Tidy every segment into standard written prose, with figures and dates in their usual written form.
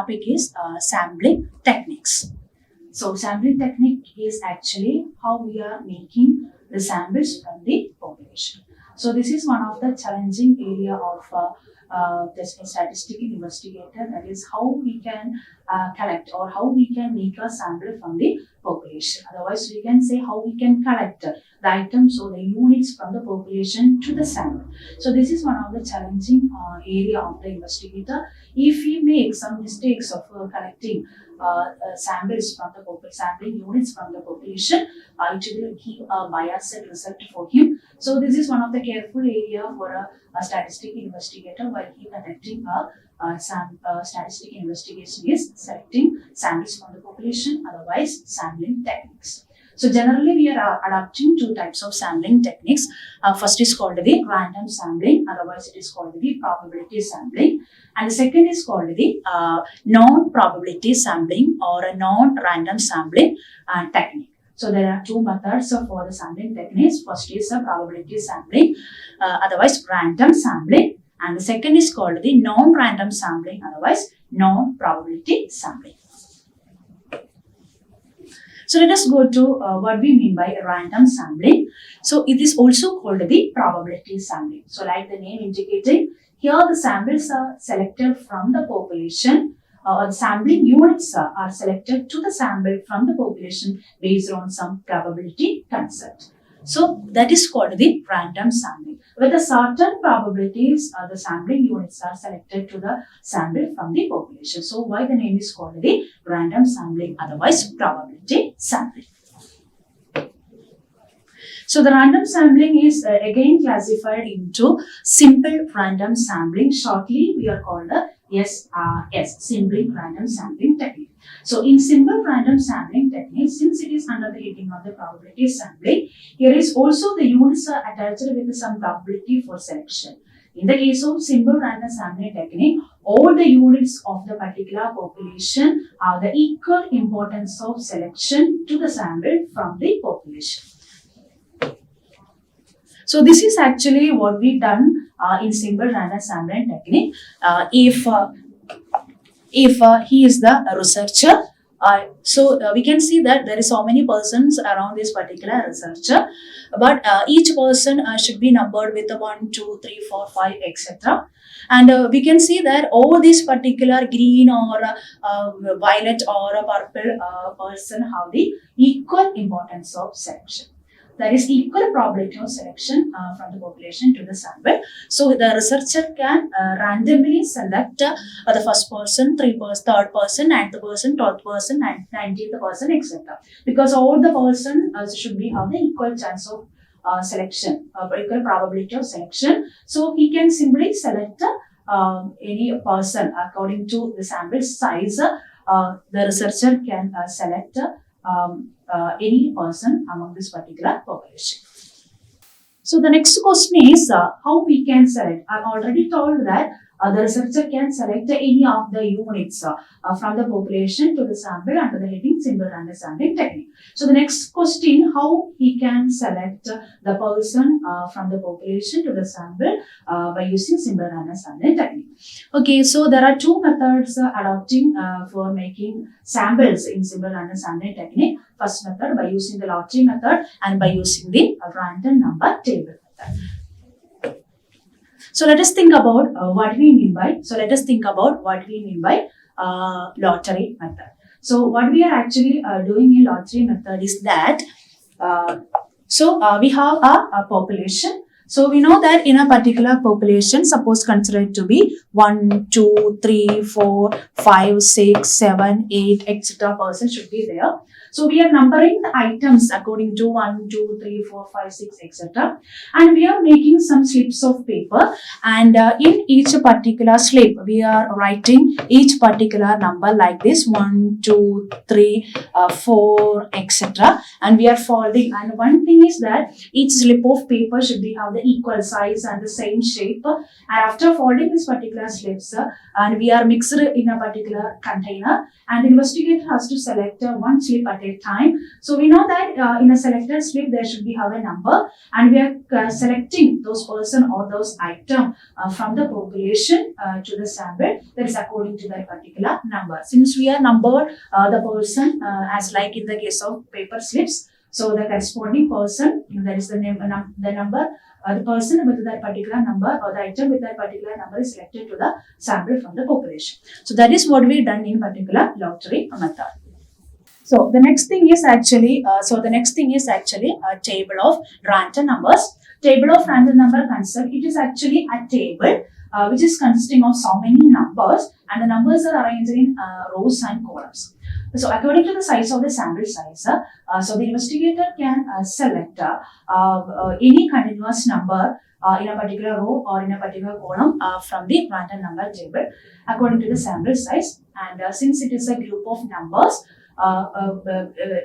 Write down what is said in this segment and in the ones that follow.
topic is sampling techniques. So sampling technique is actually how we are making the samples from the population. So this is one of the challenging area of the statistical investigator, that is how we can collect or how we can make a sample from the population. Otherwise, we can say how we can collect the items or the units from the population to the sample. So this is one of the challenging area of the investigator. If he makes some mistakes of collecting samples from the sampling units from the population, it will give a biased result for him. So this is one of the careful area for a statistical investigator while he conducting a statistical investigation is selecting samples from the population, otherwise sampling techniques. So generally we are adopting two types of sampling techniques. First is called the random sampling, otherwise it is called the probability sampling. And the second is called the non-probability sampling or a non-random sampling technique. So there are two methods for the sampling techniques. First is a probability sampling, otherwise random sampling. And the second is called the non-random sampling, otherwise non-probability sampling. So let us go to what we mean by random sampling. So it is also called the probability sampling. So like the name indicating, here the samples are selected from the population or the sampling units are selected to the sample from the population based on some probability concept. So that is called the random sampling. With a certain probabilities, the sampling units are selected to the sample from the population. So why the name is called the random sampling, otherwise probability sampling. So the random sampling is again classified into simple random sampling. Shortly, we are called the SRS, simple random sampling technique. So in simple random sampling technique, since it is under the heading of the probability sampling, here is also the units are attached with some probability for selection. In the case of simple random sampling technique, all the units of the particular population have the equal importance of selection to the sample from the population. So this is actually what we done in simple random sampling technique. If he is the researcher, we can see that there is so many persons around this particular researcher, but each person should be numbered with 1, 2, 3, 4, 5, etc. And we can see that all this particular green or violet or purple person have the equal importance of selection. There is equal probability of selection from the population to the sample. So the researcher can randomly select the first person, third person, 9th person, 12th person, 19th person, etc. Because all the person should be have the equal chance of selection, equal probability of selection. So he can simply select any person according to the sample size. The researcher can select any person among this particular population. So the next question is how we can select. I already told that the researcher can select any of the units from the population to the sample under the heading simple random sampling technique. So the next question, how he can select the person from the population to the sample by using simple random sampling technique. Okay, so there are two methods adopting for making samples in simple random sampling technique. First method by using the lottery method and by using the random number table method. So let us think about what we mean by. Lottery method. So what we are actually doing in lottery method is that we have a population. So we know that in a particular population, suppose considered to be 1, 2, 3, 4, 5, 6, 7, 8, etc. persons should be there. So we are numbering the items according to 1, 2, 3, 4, 5, 6, etc. And we are making some slips of paper, and in each particular slip, we are writing each particular number like this 1, 2, 3, 4, etc. And we are folding. And one thing is that each slip of paper should be have the the equal size and the same shape. And after folding this particular slips, and we are mixed in a particular container, and the investigator has to select one slip at a time. So we know that in a selected slip there should be have a number, and we are selecting those person or those item from the population to the sample, that is according to that particular number. Since we are numbered the person as like in the case of paper slips, so the corresponding person, that is the name, the number, the person with that particular number or the item with that particular number is selected to the sample from the population. So that is what we done in particular lottery method. So the next thing is actually, a table of random numbers. Table of random number concept. It is actually a table which is consisting of so many numbers, and the numbers are arranged in rows and columns. So according to the size of the sample size, so the investigator can select any continuous number in a particular row or in a particular column from the random number table according to the sample size. And since it is a group of numbers,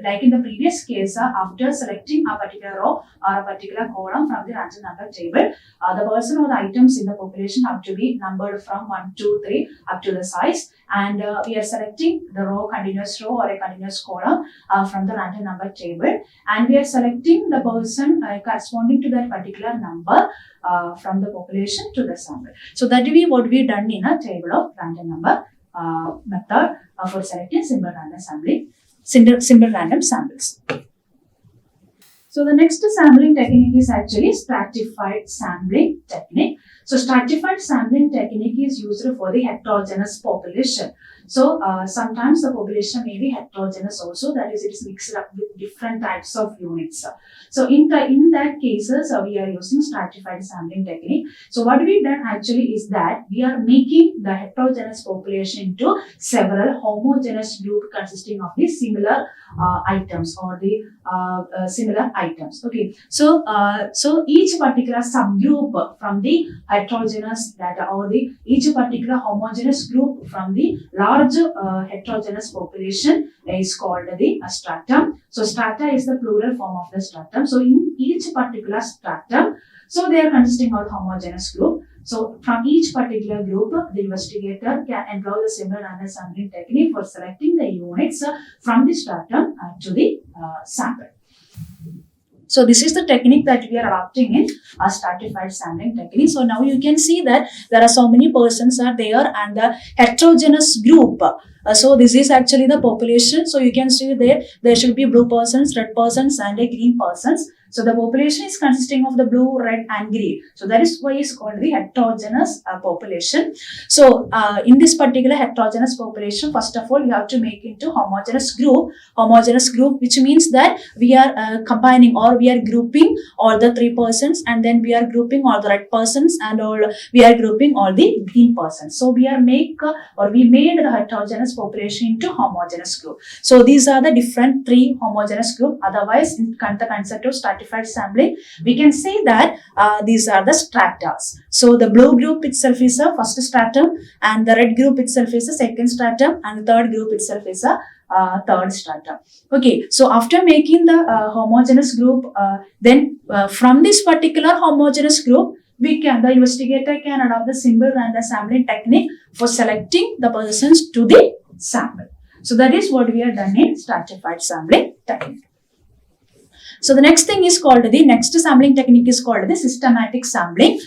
like in the previous case, after selecting a particular row or a particular column from the random number table, the person or the items in the population have to be numbered from 1, 2, 3 up to the size, and we are selecting the row, continuous row or a continuous column from the random number table, and we are selecting the person corresponding to that particular number from the population to the sample. So that will be what we done in a table of random number method for selecting simple random samples. So the next sampling technique is actually stratified sampling technique. So stratified sampling technique is used for the heterogeneous population. So sometimes the population may be heterogeneous also, that is, it is mixed up with different types of units. So in that cases, we are using stratified sampling technique. So what we've done actually is that we are making the heterogeneous population into several homogeneous group consisting of the similar items or the similar items. Okay, so each particular subgroup from the heterogeneous data or each particular homogeneous group from the large heterogeneous population is called the stratum. So strata is the plural form of the stratum. So in each particular stratum, so they are consisting of homogeneous group. So from each particular group, the investigator can employ the simple random sampling technique for selecting the units from the stratum to the sample. So this is the technique that we are adopting in a stratified sampling technique. So now you can see that there are so many persons are there and the heterogeneous group. So this is actually the population. So you can see there should be blue persons, red persons and a green persons. So the population is consisting of the blue, red and green. So that is why it's called the heterogeneous population. So in this particular heterogeneous population, first of all, you have to make into homogeneous group, which means that we are combining or we are grouping all the 3 persons, and then we are grouping all the red persons and we are grouping all the green persons. So we made the heterogeneous population into homogeneous group. So these are the different 3 homogeneous group. Otherwise, in the concept of stratified sampling, we can say that these are the stratas. So the blue group itself is a first stratum, and the red group itself is a second stratum, and the third group itself is a third stratum. Okay, so after making the homogeneous group, then from this particular homogeneous group, the investigator can adopt the simple random sampling technique for selecting the persons to the sample. So that is what we have done in stratified sampling technique. So the next sampling technique is called the systematic sampling.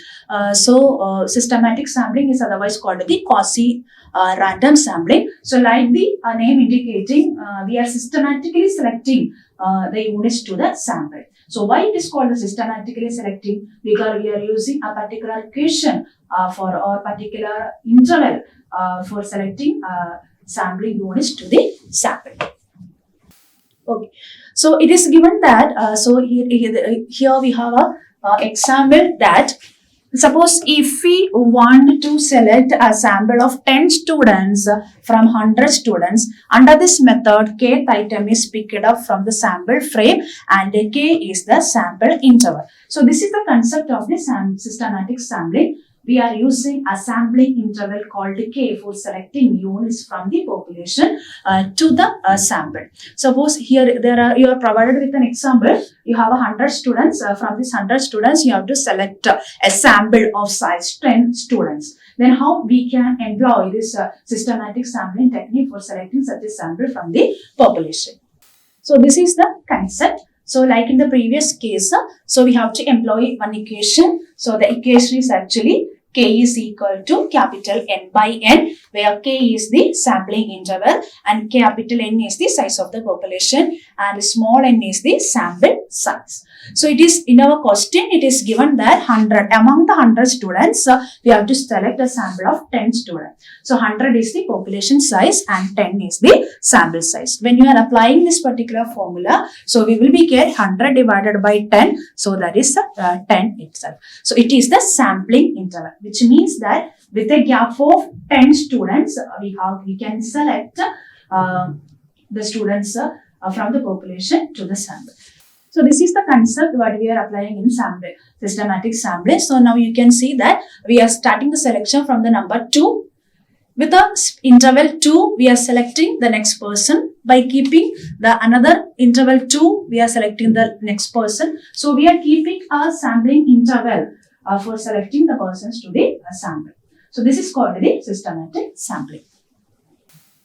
Systematic sampling is otherwise called the quasi-random sampling. So like the name indicating, we are systematically selecting the units to the sample. So why it is called the systematically selecting? Because we are using a particular equation for our particular interval for selecting sampling units to the sample. Okay, so it is given that, here we have a example that suppose if we want to select a sample of 10 students from 100 students, under this method, kth item is picked up from the sample frame and k is the sample interval. So this is the concept of the systematic sampling. we are using a sampling interval called K for selecting units from the population to the sample. Suppose here you are provided with an example. You have 100 students. From these 100 students, you have to select a sample of size 10 students. Then how we can employ this systematic sampling technique for selecting such a sample from the population. So this is the concept. So like in the previous case, so we have to employ one equation. So the equation is actually K is equal to capital N by N, where K is the sampling interval and capital N is the size of the population and small n is the sample size. So it is in our question, it is given that 100 among the 100 students, we have to select a sample of 10 students. So 100 is the population size and 10 is the sample size. When you are applying this particular formula, so we will be get 100 divided by 10. So that is 10 itself. So it is the sampling interval, which means that with a gap of 10 students, we can select the students from the population to the sample. So this is the concept what we are applying in sample, systematic sampling. So now you can see that we are starting the selection from the number 2. With the interval 2, we are selecting the next person. By keeping the another interval 2, we are selecting the next person. So we are keeping a sampling interval for selecting the persons to the sample. So this is called the systematic sampling.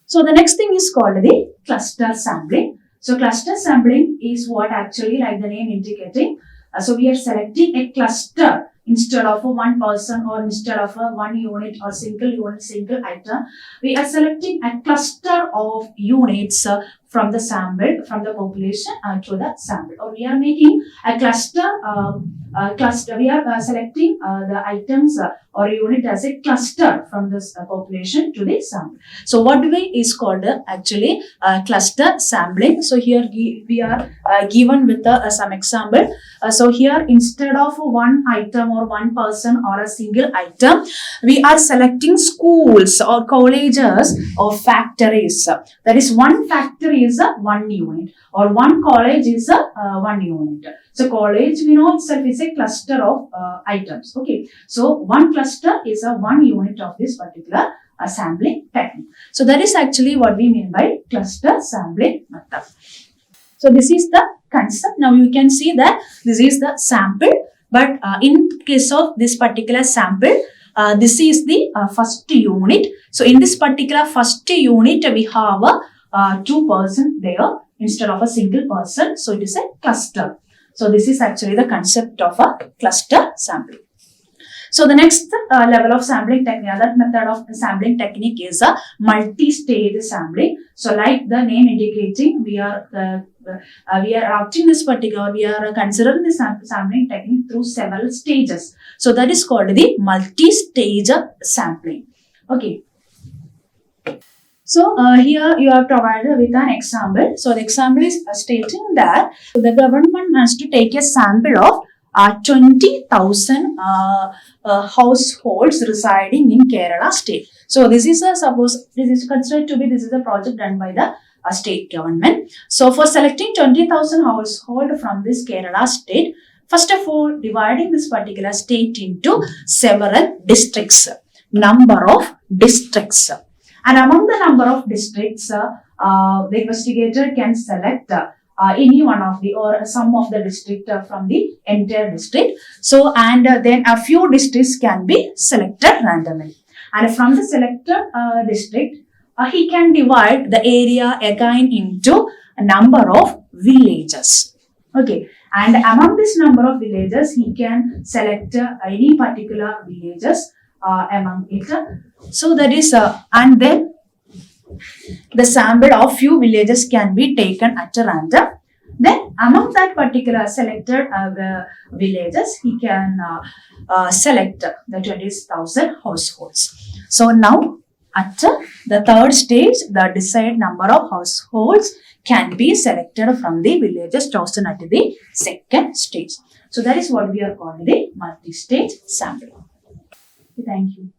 So the next thing is called the cluster sampling. So cluster sampling is what actually, like the name indicating, so we are selecting a cluster instead of a one person or instead of a one unit or single unit, single item. We are selecting a cluster of units from the sample, from the population to the sample. Or we are making a cluster, we are selecting the items or unit as a cluster from this population to the sample. So what do we is called actually cluster sampling. So here we are given with some example. So here instead of one item or one person or a single item, we are selecting schools or colleges or factories. That is, one factory is a one unit or one college is a one unit. So college, we know itself is a cluster of items. Okay. So one cluster is a one unit of this particular sampling technique. So that is actually what we mean by cluster sampling method. So this is the concept. Now you can see that this is the sample, but in case of this particular sample, this is the first unit. So in this particular first unit, we have a 2 person there instead of a single person. So it is a cluster. So this is actually the concept of a cluster sampling. So the next level of sampling technique, other method of sampling technique is a multi-stage sampling. So like the name indicating, we are routing this particular, we are considering the sampling technique through several stages. So that is called the multi-stage sampling. Okay. So here you are provided with an example. So the example is stating that the government has to take a sample of 20,000 households residing in Kerala state. So this is suppose this is considered to be, this is a project done by the state government. So for selecting 20,000 household from this Kerala state, first of all, dividing this particular state into several districts, number of districts. And among the number of districts, the investigator can select any one of the or some of the district from the entire district. So and then a few districts can be selected randomly. And from the selected district, he can divide the area again into a number of villages. Okay. And among this number of villages, he can select any particular villages among it. So that is, and then the sample of few villages can be taken at a random. Then among that particular selected villages, he can select the 20,000 households. So now at the third stage, the desired number of households can be selected from the villages chosen at the second stage. So that is what we are calling the multi-stage sampling. Thank you.